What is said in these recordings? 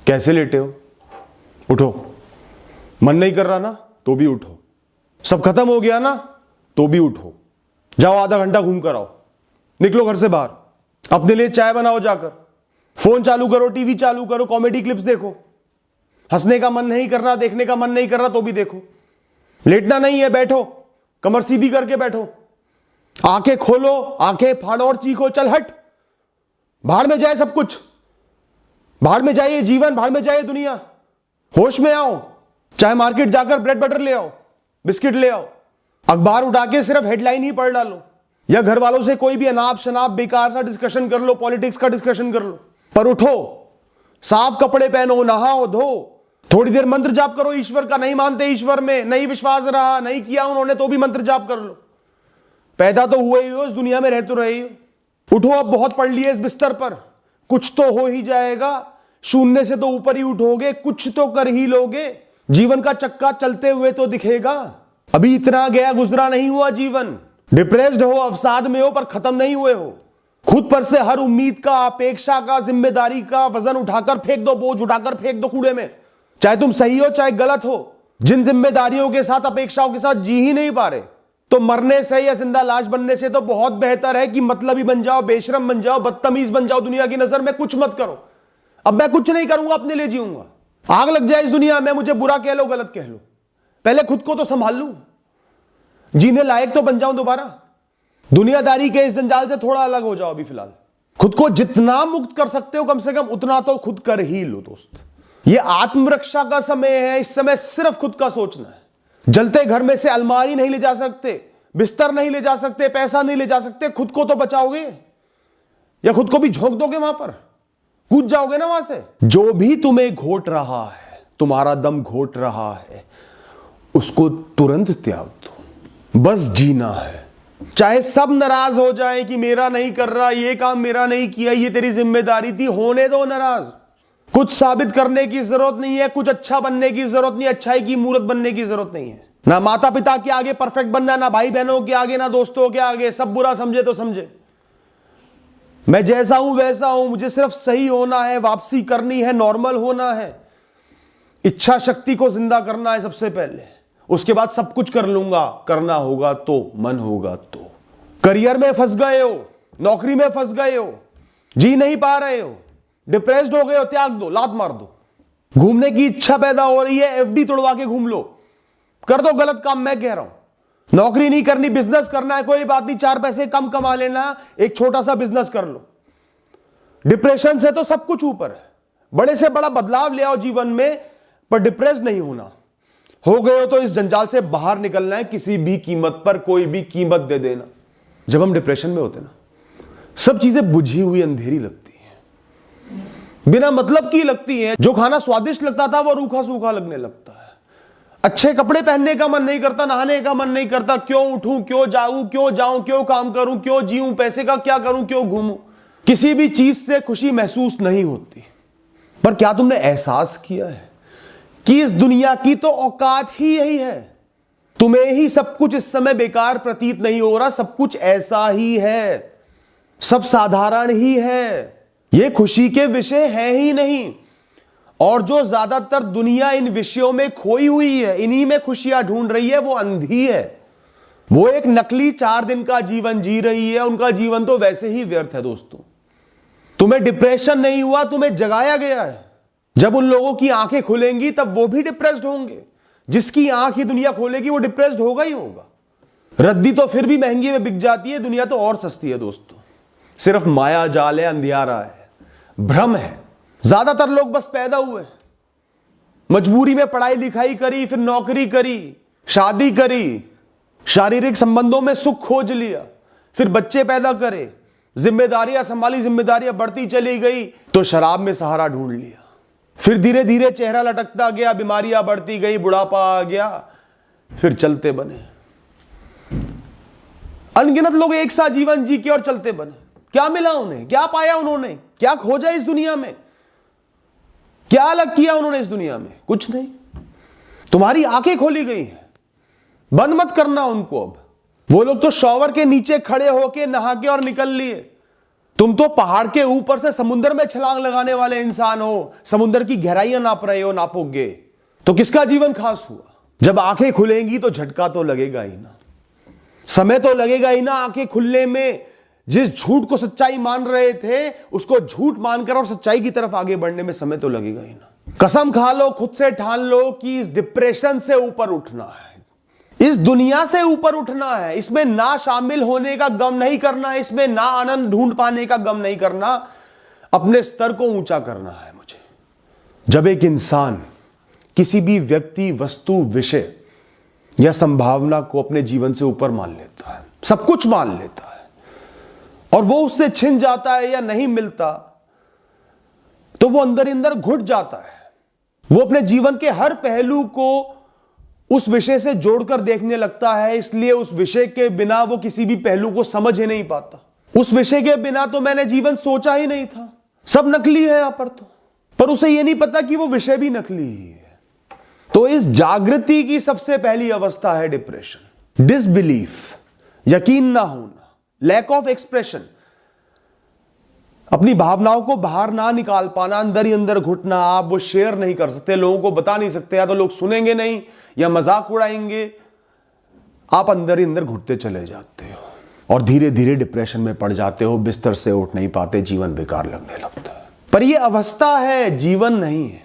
कैसे लेटे हो? उठो। मन नहीं कर रहा ना तो भी उठो। सब खत्म हो गया ना तो भी उठो। जाओ आधा घंटा घूम कर आओ। निकलो घर से बाहर, अपने लिए चाय बनाओ, जाकर फोन चालू करो, टीवी चालू करो, कॉमेडी क्लिप्स देखो। हंसने का मन नहीं कर रहा, देखने का मन नहीं कर रहा तो भी देखो। लेटना नहीं है, बैठो, कमर सीधी करके बैठो, आंखें खोलो, आंखें फाड़ो और चीखो, चल हट, बाहर में जाए सब कुछ, बाहर में जाइए जीवन, बाहर में जाइए दुनिया। होश में आओ। चाहे मार्केट जाकर ब्रेड बटर ले आओ, बिस्किट ले आओ, अखबार उठा के सिर्फ हेडलाइन ही पढ़ डालो, या घर वालों से कोई भी अनाप शनाप बेकार सा डिस्कशन कर लो, पॉलिटिक्स का डिस्कशन कर लो। पर उठो, साफ कपड़े पहनो, नहाओ धो, थोड़ी देर मंत्र जाप करो ईश्वर का। नहीं मानते ईश्वर में, नहीं विश्वास रहा, नहीं किया उन्होंने, तो भी मंत्र जाप कर लो। पैदा तो हुए ही हो, इस दुनिया में रह तो रहे हो। उठो, अब बहुत पढ़ लिए इस बिस्तर पर, कुछ तो हो ही जाएगा। शून्य से तो ऊपर ही उठोगे, कुछ तो कर ही लोगे। जीवन का चक्का चलते हुए तो दिखेगा। अभी इतना गया गुजरा नहीं हुआ जीवन। डिप्रेस्ड हो, अवसाद में हो, पर खत्म नहीं हुए हो। खुद पर से हर उम्मीद का, अपेक्षा का, जिम्मेदारी का वजन उठाकर फेंक दो, बोझ उठाकर फेंक दो कूड़े में। चाहे तुम सही हो चाहे गलत हो, जिन जिम्मेदारियों के साथ, अपेक्षाओं के साथ जी ही नहीं पा रहे, तो मरने से या जिंदा लाश बनने से तो बहुत बेहतर है कि मतलबी बन जाओ, बेशरम बन जाओ, बदतमीज बन जाओ। दुनिया की नजर में कुछ मत करो। अब मैं कुछ नहीं करूंगा, अपने लिए जीऊंगा। आग लग जाए इस दुनिया में, मुझे बुरा कह लो, गलत कह लो, पहले खुद को तो संभाल लूं, जीने लायक तो बन जाऊं दोबारा। दुनियादारी के इस जंजाल से थोड़ा अलग हो जाओ। अभी फिलहाल खुद को जितना मुक्त कर सकते हो कम से कम उतना तो खुद कर ही लो दोस्त। ये आत्मरक्षा का समय है। इस समय सिर्फ खुद का सोचना है। जलते घर में से अलमारी नहीं ले जा सकते, बिस्तर नहीं ले जा सकते, पैसा नहीं ले जा सकते। खुद को तो बचाओगे, या खुद को भी झोंक दोगे वहां पर, कूद जाओगे ना वहां से। जो भी तुम्हें घोट रहा है, तुम्हारा दम घोट रहा है, उसको तुरंत त्याग दो। बस जीना है। चाहे सब नाराज हो जाए कि मेरा नहीं कर रहा, ये काम मेरा नहीं किया, ये तेरी जिम्मेदारी थी, होने दो नाराज। कुछ साबित करने की जरूरत नहीं है, कुछ अच्छा बनने की जरूरत नहीं, अच्छाई की मूर्त बनने की जरूरत नहीं है। ना माता पिता के आगे परफेक्ट बनना, ना भाई बहनों के आगे, ना दोस्तों के आगे। सब बुरा समझे तो समझे, मैं जैसा हूं वैसा हूं, मुझे सिर्फ सही होना है, वापसी करनी है, नॉर्मल होना है, इच्छा शक्ति को जिंदा करना है सबसे पहले। उसके बाद सब कुछ कर लूंगा। करना होगा तो, मन होगा तो। करियर में फंस गए हो, नौकरी में फंस गए हो, जी नहीं पा रहे हो, डिप्रेस्ड हो गए हो, त्याग दो, लात मार दो। घूमने की इच्छा पैदा हो रही है, एफडी तोड़वा के घूम लो, कर दो गलत काम। मैं कह रहा हूं नौकरी नहीं करनी, बिजनेस करना है, कोई बात नहीं, 4 पैसे कम कमा लेना, एक छोटा सा बिजनेस कर लो। डिप्रेशन से तो सब कुछ ऊपर है। बड़े से बड़ा बदलाव ले आओ जीवन में, पर डिप्रेस नहीं होना। हो गए हो तो इस जंजाल से बाहर निकलना है, किसी भी कीमत पर, कोई भी कीमत दे देना। जब हम डिप्रेशन में होते ना, सब चीजें बुझी हुई अंधेरी लगती हैं, बिना मतलब की लगती हैं। जो खाना स्वादिष्ट लगता था वो रूखा सूखा लगने लगता है। अच्छे कपड़े पहनने का मन नहीं करता, नहाने का मन नहीं करता। क्यों उठूं, क्यों जाऊं, क्यों जाऊं, क्यों काम करूं, क्यों जीऊं, पैसे का क्या करूं, क्यों घूमूं। किसी भी चीज से खुशी महसूस नहीं होती। पर क्या तुमने एहसास किया है कि इस दुनिया की तो औकात ही यही है। तुम्हें ही सब कुछ इस समय बेकार प्रतीत नहीं हो रहा, सब कुछ ऐसा ही है, सब साधारण ही है, ये खुशी के विषय है ही नहीं। और जो ज्यादातर दुनिया इन विषयों में खोई हुई है, इन्हीं में खुशियां ढूंढ रही है, वो अंधी है। वो एक नकली 4 दिन का जीवन जी रही है। उनका जीवन तो वैसे ही व्यर्थ है दोस्तों। तुम्हें डिप्रेशन नहीं हुआ, तुम्हें जगाया गया है। जब उन लोगों की आंखें खुलेंगी तब वो भी डिप्रेस्ड होंगे। जिसकी आंख ही दुनिया खोलेगी वो डिप्रेस्ड होगा ही होगा। रद्दी तो फिर भी महंगी में बिक जाती है, दुनिया तो और सस्ती है दोस्तों। सिर्फ माया जाल है, अंधियारा है, भ्रम है। ज्यादातर लोग बस पैदा हुए, मजबूरी में पढ़ाई लिखाई करी, फिर नौकरी करी, शादी करी, शारीरिक संबंधों में सुख खोज लिया, फिर बच्चे पैदा करे, जिम्मेदारियां संभाली, जिम्मेदारियां बढ़ती चली गई तो शराब में सहारा ढूंढ लिया। फिर धीरे धीरे चेहरा लटकता गया, बीमारियां बढ़ती गई, बुढ़ापा आ गया, फिर चलते बने। अनगिनत लोग एक साथ जीवन जी के और चलते बने। क्या मिला उन्हें, क्या पाया उन्होंने, क्या खोजा इस दुनिया में, क्या अलग किया उन्होंने इस दुनिया में? कुछ नहीं। तुम्हारी आंखें खोली गई हैं, बंद मत करना उनको। अब वो लोग तो शॉवर के नीचे खड़े होके नहा के और निकल लिए, तुम तो पहाड़ के ऊपर से समुद्र में छलांग लगाने वाले इंसान हो, समुद्र की गहराइयां नाप रहे हो, नापोगे तो किसका जीवन खास हुआ? जब आंखें खुलेंगी तो झटका तो लगेगा ही ना, समय तो लगेगा ही ना आंखें खुलने में। जिस झूठ को सच्चाई मान रहे थे उसको झूठ मानकर और सच्चाई की तरफ आगे बढ़ने में समय तो लगेगा ही ना। कसम खा लो, खुद से ठान लो कि इस डिप्रेशन से ऊपर उठना है, इस दुनिया से ऊपर उठना है। इसमें ना शामिल होने का गम नहीं करना है, इसमें ना आनंद ढूंढ पाने का गम नहीं करना, अपने स्तर को ऊंचा करना है मुझे। जब एक इंसान किसी भी व्यक्ति, वस्तु, विषय या संभावना को अपने जीवन से ऊपर मान लेता है, सब कुछ मान लेता है, और वो उससे छिन जाता है या नहीं मिलता, तो वो अंदर अंदर घुट जाता है। वो अपने जीवन के हर पहलू को उस विषय से जोड़कर देखने लगता है, इसलिए उस विषय के बिना वो किसी भी पहलू को समझ ही नहीं पाता। उस विषय के बिना तो मैंने जीवन सोचा ही नहीं था, सब नकली है यहां पर उसे ये नहीं पता कि वो विषय भी नकली ही है। तो इस जागृति की सबसे पहली अवस्था है डिप्रेशन, डिसबिलीफ, यकीन ना होना, लैक ऑफ एक्सप्रेशन, अपनी भावनाओं को बाहर ना निकाल पाना, अंदर ही अंदर घुटना। आप वो शेयर नहीं कर सकते, लोगों को बता नहीं सकते, या तो लोग सुनेंगे नहीं या मजाक उड़ाएंगे, आप अंदर ही अंदर घुटते चले जाते हो और धीरे धीरे डिप्रेशन में पड़ जाते हो, बिस्तर से उठ नहीं पाते, जीवन बेकार लगने लगता है। पर यह अवस्था है, जीवन नहीं है।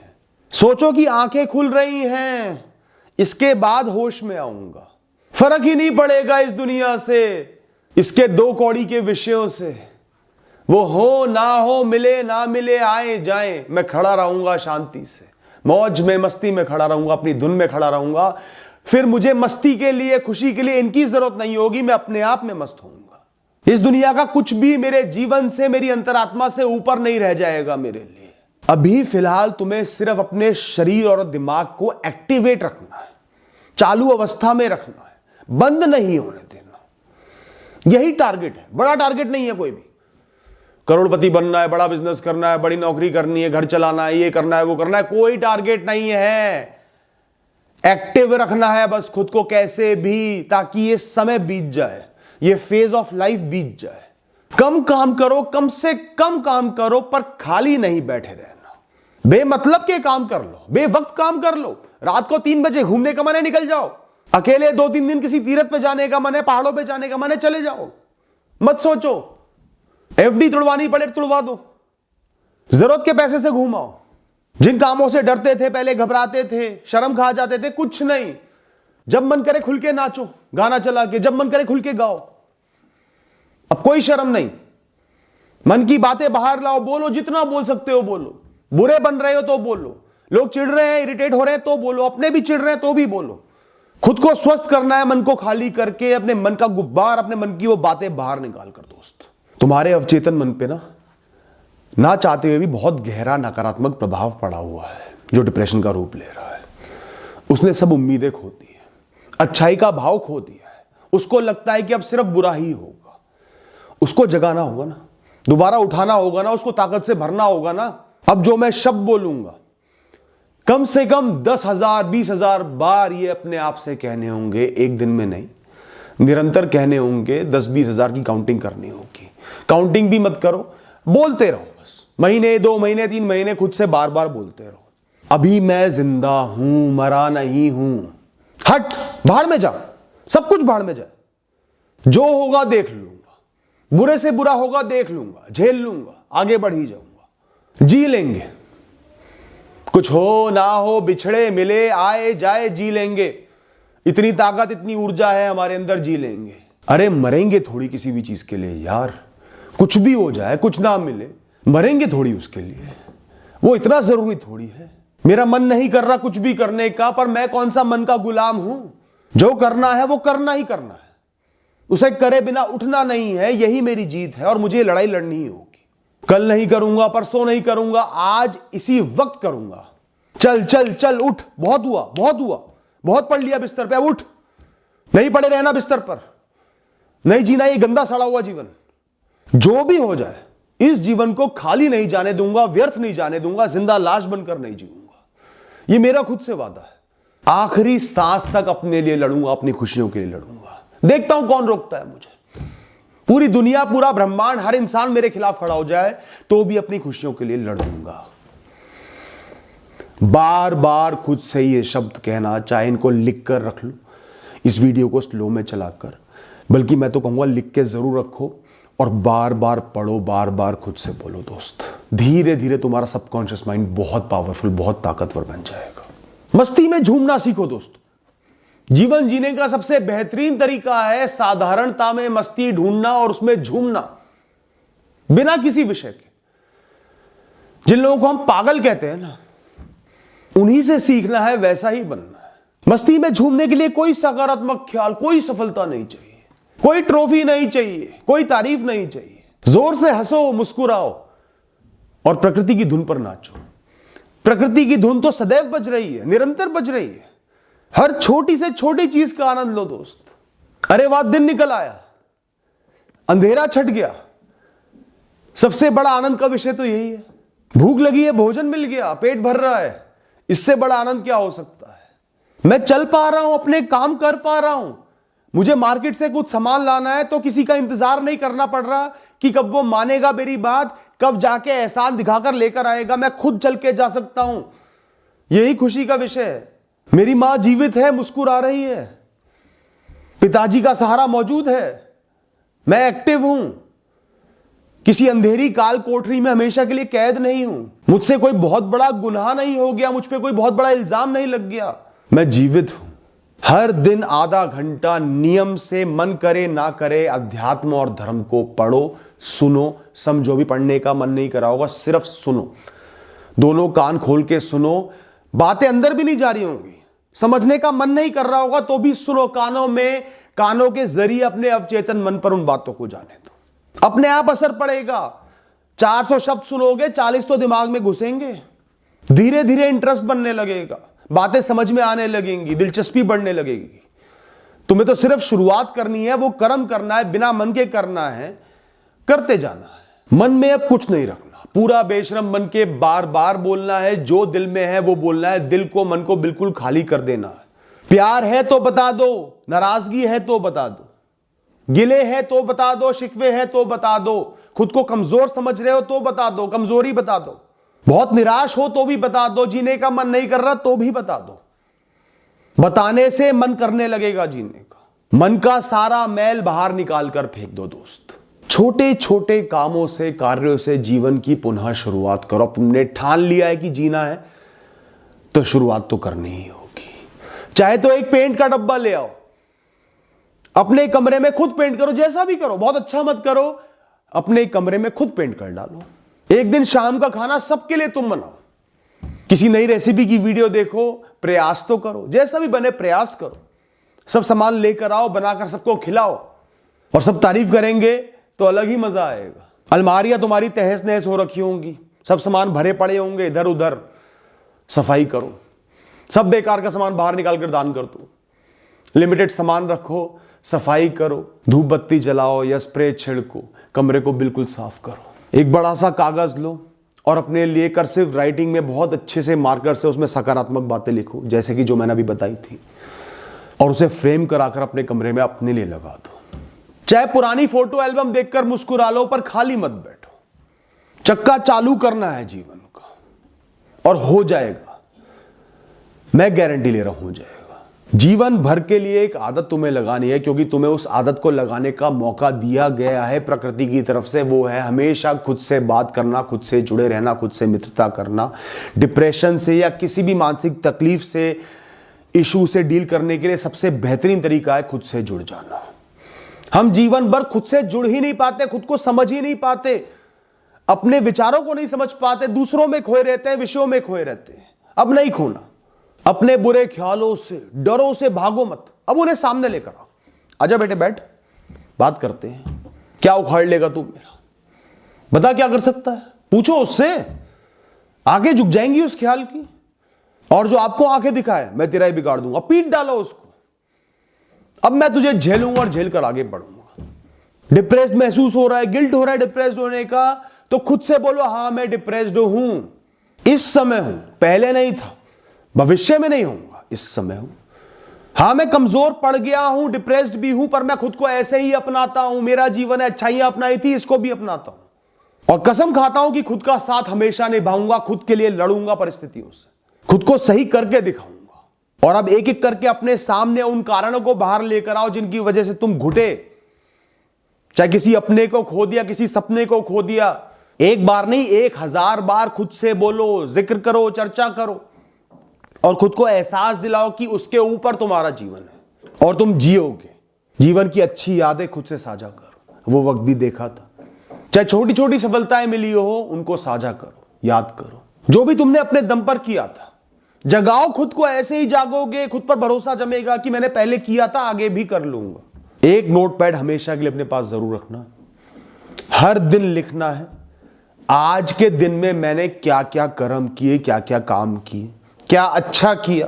सोचो कि आंखें खुल रही हैं, इसके बाद होश में आऊंगा, फर्क ही नहीं पड़ेगा इस दुनिया से, इसके दो कौड़ी के विषयों से, वो हो ना हो, मिले ना मिले, आए जाए, मैं खड़ा रहूंगा शांति से, मौज में, मस्ती में खड़ा रहूंगा, अपनी धुन में खड़ा रहूंगा। फिर मुझे मस्ती के लिए, खुशी के लिए इनकी जरूरत नहीं होगी, मैं अपने आप में मस्त होऊंगा। इस दुनिया का कुछ भी मेरे जीवन से, मेरी अंतरात्मा से ऊपर नहीं रह जाएगा मेरे लिए। अभी फिलहाल तुम्हें सिर्फ अपने शरीर और दिमाग को एक्टिवेट रखना है, चालू अवस्था में रखना है, बंद नहीं होने देना। यही टारगेट है, बड़ा टारगेट नहीं है कोई भी। करोड़पति बनना है, बड़ा बिजनेस करना है, बड़ी नौकरी करनी है, घर चलाना है, ये करना है, वो करना है, कोई टारगेट नहीं है। एक्टिव रखना है बस खुद को कैसे भी, ताकि ये समय बीत जाए, ये फेज ऑफ लाइफ बीत जाए। कम काम करो, कम से कम काम करो, पर खाली नहीं बैठे रहना। बेमतलब के काम कर लो, बेवक्त काम कर लो। रात को 3 बजे घूमने का मन है, निकल जाओ। अकेले 2-3 दिन किसी तीर्थ पे जाने का मन है, पहाड़ों पे जाने का मन है, चले जाओ। मत सोचो एफडी तुड़वानी पड़े तुड़वा दो, जरूरत के पैसे से घूमाओ। जिन कामों से डरते थे, पहले घबराते थे, शर्म खा जाते थे, कुछ नहीं। जब मन करे खुल के नाचो, गाना चला के, जब मन करे खुल के गाओ। अब कोई शर्म नहीं, मन की बातें बाहर लाओ, बोलो, जितना बोल सकते हो बोलो। बुरे बन रहे हो तो बोलो, लोग चिढ़ रहे हैं, इरिटेट हो रहे हैं तो बोलो, अपने भी चिढ़ रहे हैं तो भी बोलो। खुद को स्वस्थ करना है, मन को खाली करके, अपने मन का गुब्बार, अपने मन की वो बातें बाहर निकाल कर। दोस्त, तुम्हारे अवचेतन मन पे ना चाहते हुए भी बहुत गहरा नकारात्मक प्रभाव पड़ा हुआ है, जो डिप्रेशन का रूप ले रहा है। उसने सब उम्मीदें खो दी है, अच्छाई का भाव खो दिया है। उसको लगता है कि अब सिर्फ बुरा ही होगा। उसको जगाना होगा ना, दोबारा उठाना होगा ना, उसको ताकत से भरना होगा ना। अब जो मैं शब्द बोलूंगा, कम से कम 10,000 20,000 बार ये अपने आप से कहने होंगे, एक दिन में नहीं, निरंतर कहने होंगे। 10-20 हजार की काउंटिंग करनी होगी। काउंटिंग भी मत करो, बोलते रहो बस, महीने, 2 महीने, 3 महीने खुद से बार बार बोलते रहो। अभी मैं जिंदा हूं, मरा नहीं हूं। हट, भाड़ में जा, सब कुछ भाड़ में जाए। जो होगा देख लूंगा, बुरे से बुरा होगा देख लूंगा, झेल लूंगा, आगे बढ़ ही जाऊंगा। जी लेंगे, कुछ हो ना हो, बिछड़े मिले, आए जाए, जी लेंगे। इतनी ताकत, इतनी ऊर्जा है हमारे अंदर, जी लेंगे। अरे मरेंगे थोड़ी किसी भी चीज के लिए यार, कुछ भी हो जाए, कुछ ना मिले, मरेंगे थोड़ी उसके लिए, वो इतना जरूरी थोड़ी है। मेरा मन नहीं कर रहा कुछ भी करने का, पर मैं कौन सा मन का गुलाम हूं। जो करना है वो करना ही करना है, उसे करे बिना उठना नहीं है। यही मेरी जीत है और मुझे लड़ाई लड़नी ही होगी। कल नहीं करूंगा, परसों नहीं करूंगा, आज इसी वक्त करूंगा। चल चल चल, उठ, बहुत हुआ, बहुत हुआ, बहुत पढ़ लिया बिस्तर पे, अब उठ। नहीं पड़े रहना बिस्तर पर, नहीं जीना ये गंदा सड़ा हुआ जीवन। जो भी हो जाए, इस जीवन को खाली नहीं जाने दूंगा, व्यर्थ नहीं जाने दूंगा, जिंदा लाश बनकर नहीं जीऊंगा। ये मेरा खुद से वादा है। आखिरी सांस तक अपने लिए लड़ूंगा, अपनी खुशियों के लिए लड़ूंगा। देखता हूं कौन रोकता है मुझे। पूरी दुनिया, पूरा ब्रह्मांड, हर इंसान मेरे खिलाफ खड़ा हो जाए तो भी अपनी खुशियों के लिए लड़ लूंगा। बार बार खुद से ये शब्द कहना, चाहे इनको लिख कर रख लो, इस वीडियो को स्लो में चलाकर, बल्कि मैं तो कहूंगा लिख के जरूर रखो और बार बार पढ़ो, बार बार खुद से बोलो दोस्त। धीरे धीरे तुम्हारा सबकॉन्शियस माइंड बहुत पावरफुल, बहुत ताकतवर बन जाएगा। मस्ती में झूमना सीखो दोस्त। जीवन जीने का सबसे बेहतरीन तरीका है साधारणता में मस्ती ढूंढना और उसमें झूमना, बिना किसी विषय के। जिन लोगों को हम पागल कहते हैं ना, उन्हीं से सीखना है वैसा ही बनना है। मस्ती में झूमने के लिए कोई सकारात्मक ख्याल, कोई सफलता नहीं चाहिए, कोई ट्रॉफी नहीं चाहिए, कोई तारीफ नहीं चाहिए। जोर से हंसो, मुस्कुराओ और प्रकृति की धुन पर नाचो। प्रकृति की धुन तो सदैव बज रही है, निरंतर बज रही है। हर छोटी से छोटी चीज का आनंद लो दोस्त। अरे वाह, दिन निकल आया, अंधेरा छट गया। सबसे बड़ा आनंद का विषय तो यही है। भूख लगी है, भोजन मिल गया, पेट भर रहा है, इससे बड़ा आनंद क्या हो सकता है। मैं चल पा रहा हूं, अपने काम कर पा रहा हूं। मुझे मार्केट से कुछ सामान लाना है तो किसी का इंतजार नहीं करना पड़ रहा कि कब वो मानेगा मेरी बात, कब जाके एहसान दिखाकर लेकर आएगा। मैं खुद चल के जा सकता हूं। यही खुशी का विषय है। मेरी मां जीवित है, मुस्कुरा रही है। पिताजी का सहारा मौजूद है। मैं एक्टिव हूं। किसी अंधेरी काल कोठरी में हमेशा के लिए कैद नहीं हूं। मुझसे कोई बहुत बड़ा गुनाह नहीं हो गया, मुझ पे कोई बहुत बड़ा इल्जाम नहीं लग गया। मैं जीवित हूं। हर दिन आधा घंटा नियम से, मन करे ना करे, अध्यात्म और धर्म को पढ़ो, सुनो, समझो। भी पढ़ने का मन नहीं करा होगा, सिर्फ सुनो। दोनों कान खोल के सुनो। बातें अंदर भी नहीं जा रही होंगी, समझने का मन नहीं कर रहा होगा तो भी सुनो। कानों के जरिए अपने अवचेतन मन पर उन बातों को जाने दो। अपने आप असर पड़ेगा। 400 शब्द सुनोगे, 40 तो दिमाग में घुसेंगे। धीरे धीरे इंटरेस्ट बनने लगेगा, बातें समझ में आने लगेंगी, दिलचस्पी बढ़ने लगेगी। तुम्हें तो सिर्फ शुरुआत करनी है, वो कर्म करना है, बिना मन के करना है, करते जाना है। मन में अब कुछ नहीं रखना, पूरा बेशरम बन के बार बार बोलना है। जो दिल में है वो बोलना है। दिल को, मन को बिल्कुल खाली कर देना है। प्यार है तो बता दो, नाराजगी है तो बता दो, गिले है तो बता दो, शिकवे है तो बता दो, खुद को कमजोर समझ रहे हो तो बता दो, कमजोरी बता दो, बहुत निराश हो तो भी बता दो, जीने का मन नहीं कर रहा तो भी बता दो। बताने से मन करने लगेगा जीने का। मन का सारा मैल बाहर निकाल कर फेंक दो दोस्त। छोटे छोटे कामों से, कार्यों से जीवन की पुनः शुरुआत करो। तुमने ठान लिया है कि जीना है तो शुरुआत तो करनी ही होगी। चाहे तो एक पेंट का डब्बा ले आओ, अपने कमरे में खुद पेंट करो, जैसा भी करो, बहुत अच्छा मत करो, अपने कमरे में खुद पेंट कर डालो। एक दिन शाम का खाना सबके लिए तुम बनाओ। किसी नई रेसिपी की वीडियो देखो, प्रयास तो करो, जैसा भी बने प्रयास करो। सब सामान लेकर आओ, बनाकर सबको खिलाओ और सब तारीफ करेंगे तो अलग ही मजा आएगा। अलमारियां तुम्हारी तहस नहस हो रखी होंगी, सब सामान भरे पड़े होंगे इधर उधर। सफाई करो, सब बेकार का सामान बाहर निकाल कर दान कर दो। लिमिटेड सामान रखो, सफाई करो, धूप बत्ती जलाओ या स्प्रे छिड़को, कमरे को बिल्कुल साफ करो। एक बड़ा सा कागज लो और अपने लिए कर्सिव राइटिंग में बहुत अच्छे से मार्कर से उसमें सकारात्मक बातें लिखो, जैसे कि जो मैंने अभी बताई थी, और उसे फ्रेम कराकर अपने कमरे में अपने लिए लगा दो। चाहे पुरानी फोटो एल्बम देखकर मुस्कुरा लो, पर खाली मत बैठो। चक्का चालू करना है जीवन का और हो जाएगा। मैं गारंटी ले रहा हूं, हो जाएगा। जीवन भर के लिए एक आदत तुम्हें लगानी है, क्योंकि तुम्हें उस आदत को लगाने का मौका दिया गया है प्रकृति की तरफ से। वो है हमेशा खुद से बात करना, खुद से जुड़े रहना, खुद से मित्रता करना। डिप्रेशन से या किसी भी मानसिक तकलीफ से, इशू से डील करने के लिए सबसे बेहतरीन तरीका है खुद से जुड़ जाना। हम जीवन भर खुद से जुड़ ही नहीं पाते, खुद को समझ ही नहीं पाते, अपने विचारों को नहीं समझ पाते, दूसरों में खोए रहते हैं, विषयों में खोए रहते हैं। अब नहीं खोना। अपने बुरे ख्यालों से, डरों से भागो मत, अब उन्हें सामने लेकर आओ। आजा बेटे, बैठ, बात करते हैं। क्या उखाड़ लेगा तू मेरा? बता क्या कर सकता है? पूछो उससे। आंखें झुक जाएंगी उस ख्याल की, और जो आपको आंखें दिखाए मैं तेरा ही बिगाड़ दूंगा। पीट डालो उसको। अब मैं तुझे झेलूंगा और झेल कर आगे बढ़ूंगा। डिप्रेस्ड महसूस हो रहा है, गिल्ट हो रहा है डिप्रेस्ड होने का, तो खुद से बोलो, हां मैं डिप्रेस्ड हूं, इस समय हूं, पहले नहीं था, भविष्य में नहीं होऊंगा, इस समय हूं। हाँ, मैं कमजोर पड़ गया हूं, डिप्रेस्ड भी हूं, पर मैं खुद को ऐसे ही अपनाता हूं। मेरा जीवन है, अच्छाइयां अपनाई थी, इसको भी अपनाता हूं और कसम खाता हूं कि खुद का साथ हमेशा निभाऊंगा, खुद के लिए लड़ूंगा परिस्थितियों से, खुद को सही करके दिखाऊंगा। और अब एक एक करके अपने सामने उन कारणों को बाहर लेकर आओ जिनकी वजह से तुम घुटे, चाहे किसी अपने को खो दिया, किसी सपने को खो दिया। एक बार नहीं, 1000 बार खुद से बोलो, जिक्र करो, चर्चा करो और खुद को एहसास दिलाओ कि उसके ऊपर तुम्हारा जीवन है और तुम जियोगे। जीवन की अच्छी यादें खुद से साझा करो। वो वक्त भी देखा था, चाहे छोटी छोटी सफलताएं मिली हो, उनको साझा करो, याद करो। जो भी तुमने अपने दम पर किया था, जगाओ खुद को। ऐसे ही जागोगे, खुद पर भरोसा जमेगा कि मैंने पहले किया था, आगे भी कर लूंगा। एक नोटपैड हमेशा के लिए अपने पास जरूर रखना। हर दिन लिखना है, आज के दिन में मैंने क्या क्या कर्म किए, क्या क्या काम किए, क्या अच्छा किया,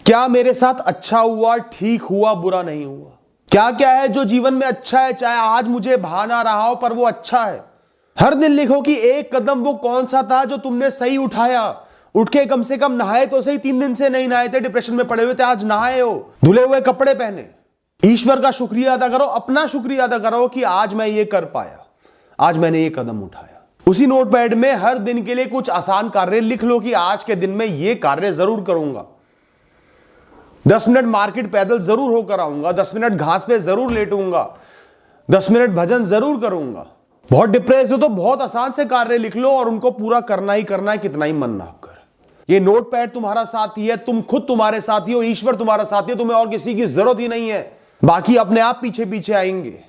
क्या मेरे साथ अच्छा हुआ, ठीक हुआ, बुरा नहीं हुआ। क्या क्या है जो जीवन में अच्छा है, चाहे आज मुझे भा ना रहा हो पर वो अच्छा है। हर दिन लिखो कि एक कदम वो कौन सा था जो तुमने सही उठाया। उठ के कम से कम नहाए तो सही, 3 दिन से नहीं नहाए थे, डिप्रेशन में पड़े हुए थे, आज नहाए हो, धुले हुए कपड़े पहने। ईश्वर का शुक्रिया अदा करो, अपना शुक्रिया अदा करो कि आज मैं ये कर पाया, आज मैंने ये कदम उठाया। उसी नोटपैड में हर दिन के लिए कुछ आसान कार्य लिख लो कि आज के दिन में ये कार्य जरूर करूंगा। 10 मिनट मार्केट पैदल जरूर होकर आऊंगा, 10 मिनट घास पे जरूर लेटूंगा, 10 मिनट भजन जरूर करूंगा। बहुत डिप्रेस हो तो बहुत आसान से कार्य लिख लो और उनको पूरा करना ही करना है, कितना ही मन ना कर। ये नोटपैड तुम्हारा साथी है, तुम खुद तुम्हारे साथी हो, ईश्वर तुम्हारा साथी है, तुम्हें और किसी की जरूरत ही नहीं है। बाकी अपने आप पीछे पीछे आएंगे।